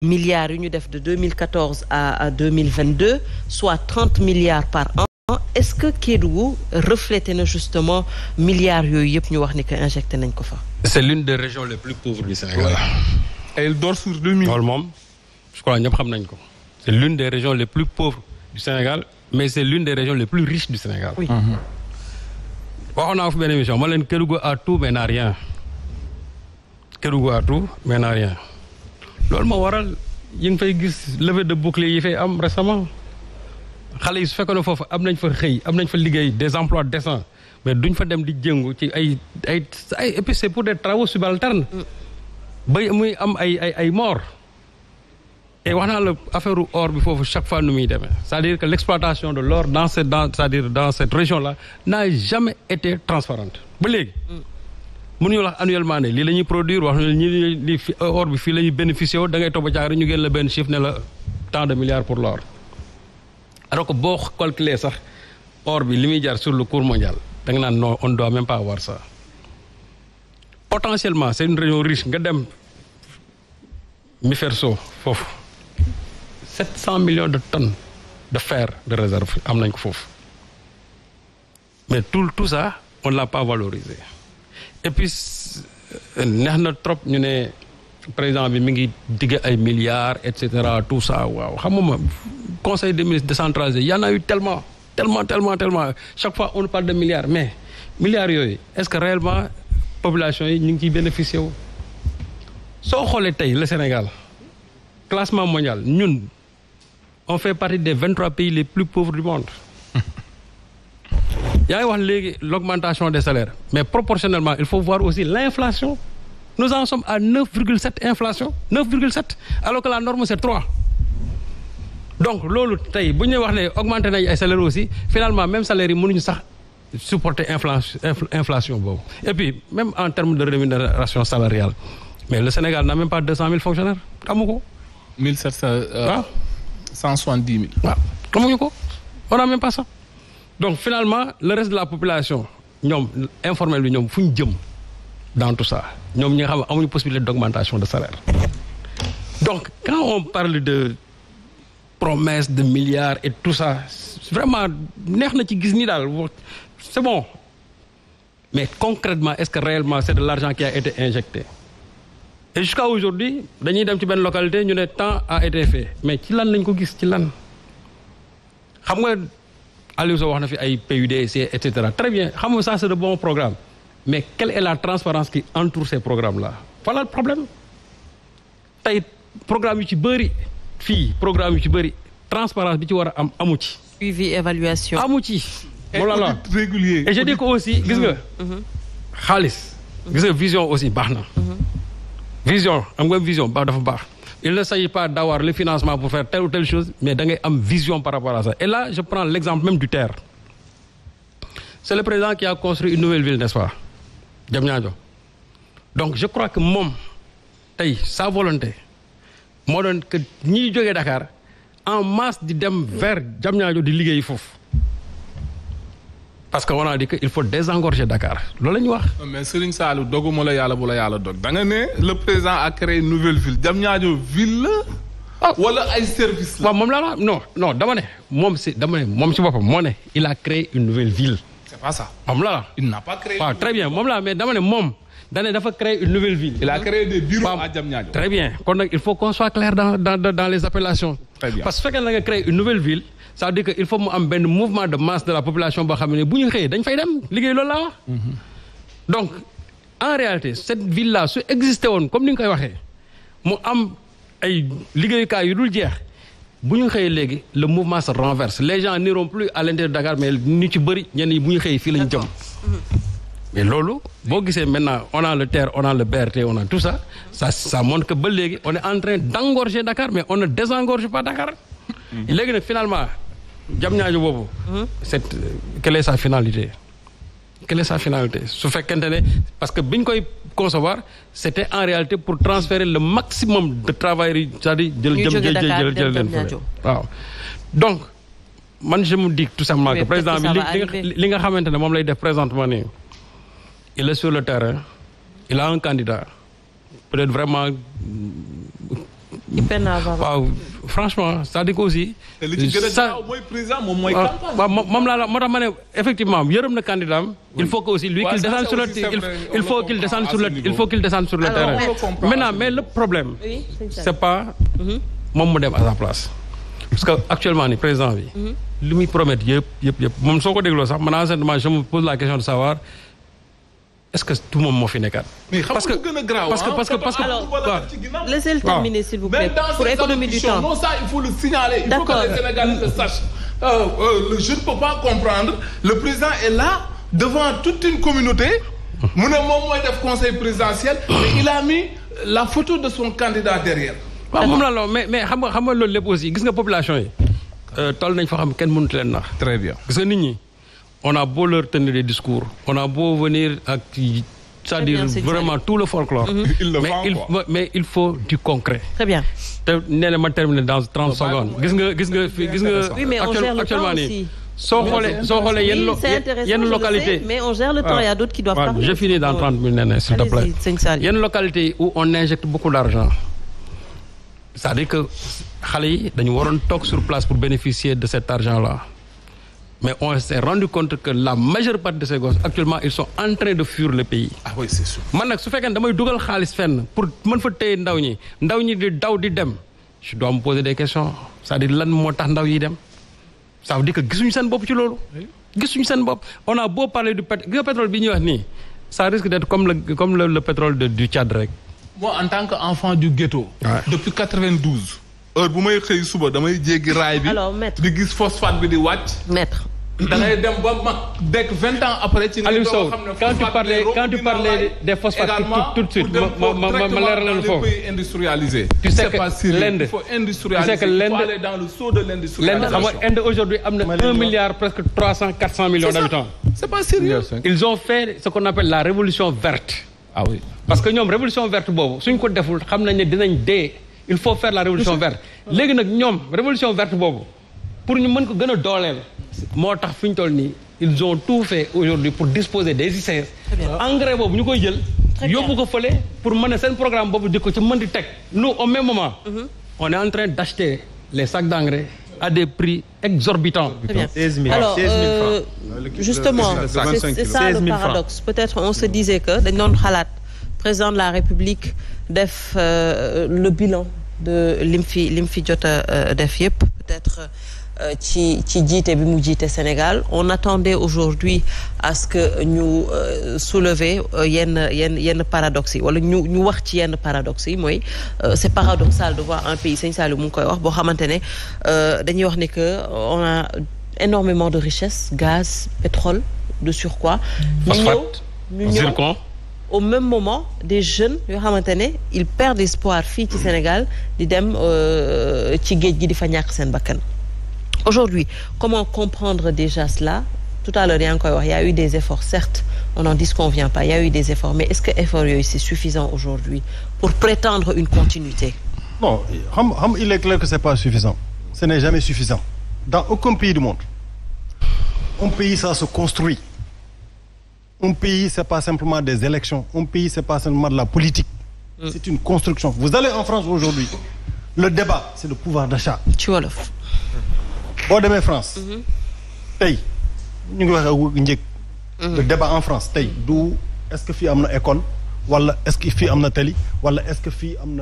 milliards yu ñu def de 2014 à 2022 soit 30 milliards par an est-ce que Kédougou reflété na justement milliards yooyu yëpp ñu wax ni que injecté nañ ko fa. C'est l'une des régions les plus pauvres du Sénégal. Voilà. Et il dort sur 2000. loolu moom je crois ñëpp xam nañ ko. C'est l'une des régions les plus pauvres du Sénégal mais c'est l'une des régions les plus riches du Sénégal. Oui. waxoon naa fi benn émission ma leen Kédougou a tout mais n'a rien. Kédougou a tout mais n'a rien. loolu moo waral yi nga fay gis levée de bouclier yi fay am récemment xale yi su fekkoon ne foofu am nañ fa xëy am nañ fa liggéey des emplois décents mais duñ fa dem di jëngu ci ay et puis c'est pour des travaux subalternes ba muy am ay morts et wax naa la affaire or bi foofu chaque fois nu muy demee c'est-à-dire que l'exploitation de l'or c'est-à-dire dans cette région-là n'a jamais été transparente ba léegi mënuñu wax annuellement ne lii la ñuy produire wax ne ñi or bi fii la ñuy bénéficier da ngay toog ba caag rek ñu génn la benn chiffre ne la tant de milliards pour l'or alors que boo calculer sax or bi li muy jar sur le cours mondial da nga naan non on ne doit même pas avoir ça potentiellement c'est une région riche nga dem Miferso foofu 700 millions de tonnes de fer de réserve am nañ ko foofu mais tout ça on ne l'a pas valorisé et puis neex na trop ñu ne président bi mi ngi digge ay milliards et cetera tout ça waaw xam nga conseil des ministres décentralisé y en a eu tellement chaque fois on parle de milliards mais milliards yooyu est-ce que réellement population yi ñu ngi ciy bénéficier wu soo xoolee tey le Sénégal classement mondial ñun on fait partie des 23 pays les plus pauvres du monde yaa ngi wax léegi l'augmentation des salaires mais proportionnellement il faut voir aussi l'inflation nous en sommes à 9,7 inflation 9,7 alors que la norme c'est 3 donc loolu tey bu ñu wax ne augmenter nañ ay salaires aussi finalement même salaire yi mënuñu sax supporter inflation boobu et puis même en termes de rémunération salariale mais le Sénégal n'a même pas 200 000 fonctionnaires amu ko 170 000 waaw amuñu ko on n'a même pas ça donc finalement le reste de la population ñoom informel bi ñoom fu ñu jëm dans tout ça ñoom ñi nga xam ne amuñu possibilité d'augmentation de salaire donc quand on parle de promesses de milliards et tout ça vraiment neex na ci gis ni daal c'est bon mais concrètement est-ce que réellement c'est de l'argent qui a été injecté et jusqu'à aujourd'hui dañuy dem ci benn localité ñu ne tant a été fait mais ci lan lañ ko gis ci lan xam nga Aliou Sow wax na fi ay PUDC et cetera très bien xam nga ça c'est de bons programmes mais quelle est la transparence qui entoure ces programmes-là voilà le problème tey programme yu ci bëri fii programme yu ci bëri transparence bi ci war a am amu ci. suivi évaluation amu ci. et audit régulier. et je dis que aussi gis nga. xaalis. gis nga vision aussi baax na. vision am nga vision baax dafa baax. il ne s'agit pas d'avoir le financement pour faire telle ou telle chose mais da ngay am vision par rapport à ça et là je prends l'exemple même du TER c'est le président qui a construit une nouvelle ville n'est-ce pas Diamniadio donc je crois que moom tey sa volonté moo doon que ñiy jógee Dakar en masse di dem vers Diamniadio di liggéey foofu parce que on a dit que il faut désengorger Dakar loolu la ñu wax. mais Serigne Saliou doguma la yàlla bu la yàlla dog da nga ne le président a créé une nouvelle ville Diamniadio ville la. wala ay services la. waaw moom la non dama ne moom si boppam moo ne il a créé une nouvelle ville. c'est pas ça. moom la. il n'a pas créé. waaw très bien moom la mais dama ne moom dafa créer une nouvelle ville. il a créé des bureaux à Diamniadio. très bien kon nag il faut qu'on soit clair dans les appellations. très bien parce que su fekkee na nga créer une nouvelle ville. ça veut dire que il faut mu am benn mouvement de masse de la population boo xam ne bu ñu xëyee dañ fay dem liggéey loolu laa wax. donc en réalité cette ville là su existé woon comme ni nga koy waxee mu am ay liggéeyukaay yu dul jeex bu ñu xëyee léegi le mouvement se renverse les gens n'iront plus à l'intérieur de Dakar mais ni ci bëri ñenn yi bu ñu xëyee fii la ñu jëm. mais loolu boo gisee maintenant on a le TER on a le BRT on a tout ça ça montre que ba léegi on est en train d'engorger Dakar mais on ne désengorge pas Dakar. léegi nag finalement. Diamniadio boobu. Quelle est sa finalité su fekkente ne parce que biñ koy concevoir c'était en réalité pour transférer le maximum de travailleurs yi c'est-à-dire jël leen fële waaw donc man je me dis tout simplement que président bi li nga xamante ne moom lay def présentement nii il est sur le terrain il a un candidat peut-être vraiment waaw franchement c'est-à-dire que aussi. li ci gën a gaaw mooy président moom mooy campagne. waaw moom laa la moo tax ma ne effectivement yërëm na candidat am. il faut que aussi lui qu'il descende sur le il faut qu'il descende sur le terrain. Maintenant mais le problème. c'est pas moom mu dem à sa place. parce que actuellement ni président bi. li muy promettre yëpp moom soo ko dégloo sax man sincèrement je me pose la question de savoir. Est-ce que tout le monde moo fi nekkaat. parce que laissez-le terminer s'il vous plaît pour économie du temps. Non, ça il faut le signaler. Il faut que les Sénégalais le sachent. Je ne peux pas comprendre. Le président est là devant toute une communauté. mu ne moom mooy def conseil présidentiel. mais il a mis la photo de son candidat derrière. waaw moom la loolu mais xam nga loolu lépp aussi gis nga population yi. toll nañ fa xam kenn mënut leen nax. très bien gis nga nit ñi. On a beau leur tenir des discours, on a beau venir ak c'est-à-dire vraiment tout le folklore. Mais il faut du concret. Très bien. te nee na ma terminer dans 30 secondes. gis nga. Oui, mais on gère le temps aussi. soo xoolee yenn localité mais on gère le temps, il y a d'autres qui doivent parler. Je finis dans 30 minutes, Néné, s'il te plaît. Yenn localité où on injecte beaucoup d'argent. C'est-à-dire que xale yi dañu waroon toog sur place pour bénéficier de cet argent-là. Mais on s'est rendu compte que la majeure partie de ces gosses actuellement ils sont en train de fuir le pays. Ah oui, c'est sûr. Man nag su fekkee damay dugal xaalis fenn pour mën fa téye ndaw ñi di daw di dem je dois me poser des questions c'est-à-dire lan moo tax ndaw yi dem ça veut dire que gisuñu seen bopp ci loolu. gisuñu seen bopp on a beau parler du pétrole bi ñuy wax nii ça risque d'être comme le pétrole du Tchad rek. Moi en tant qu'enfant du ghetto. Depuis 92. heure bu may xëy suba damay jéggi raay bi. alors maître di gis phosphate bi di wàcc. maître. da ngay dem ba mag dekk 20 ans après. ci Aliou Sow quand tu parlais des phosphates tout de suite ma leeralal la foofu. pays industrialisé. tu sais que l'Inde il faut industrialiser. il faut aller dans le saut de l'industrialisation. l'Inde xam nga Inde aujourd'hui am na 1 milliard presque 400 millions d'habitants. c'est pas sérieux. Ils ont fait ce qu'on appelle la révolution verte. Ah oui. parce que ñoom révolution verte boobu suñ ko deful xam nañ ne dinañ dee. Il faut faire la révolution verte léegi nag ñoom révolution verte boobu pour ñu mën ko gën a dooleel moo tax fi ñu toll nii ils ont tout fait aujourd'hui pour disposer des ICS. engrais boobu ñu koy jël. yóbbu ko fële pour mën a seen programme boobu di ko ci mën di teg. nous au même moment. on est en train d'acheter les sacs d'engrais à des prix exorbitants. 16 000 alors 16 000 francs. Justement c'est ça le paradoxe peut-être on se disait que dañ doon xalaat président de la République def le bilan de lim fi jot a def yëpp peut-être ci jiite bi mu jiite Sénégal on attendait aujourd'hui à ce que ñu soulever yenn paradoxe yi wala ñu wax ci yenn paradoxe yi mooy c'est paradoxal de voir un pays Sëñ Saliou mu ngi koy wax boo xamante ne dañuy wax ne que on a énormément de richesses gaz pétrole de surcroît phosphate zircon au même moment des jeunes yoo xamante ne ils perdent espoir fii ci Sénégal di dem ci géej gi di fa ñàkk seen bakkan aujourd'hui comment comprendre déjà cela tout à l'heure yaa ngi koy wax il y a eu des efforts certes on n'en disconvient pas il y a eu des efforts mais est-ce que efforts yooyu c'est suffisant aujourd'hui pour prétendre une continuité non xam il est clair que c'est pas suffisant ce n'est jamais suffisant dans aucun pays du monde un pays ça se construit un pays c'est pas simplement des élections un pays c'est pas simplement de la politique c'est une construction vous allez en France aujourd'hui le débat c'est le pouvoir d'achat ci wolof boo demee France tey ñu ngi waxee njëg le débat en France tey du est-ce que fii am na école wala est-ce que fii am na tali wala est-ce que fii am na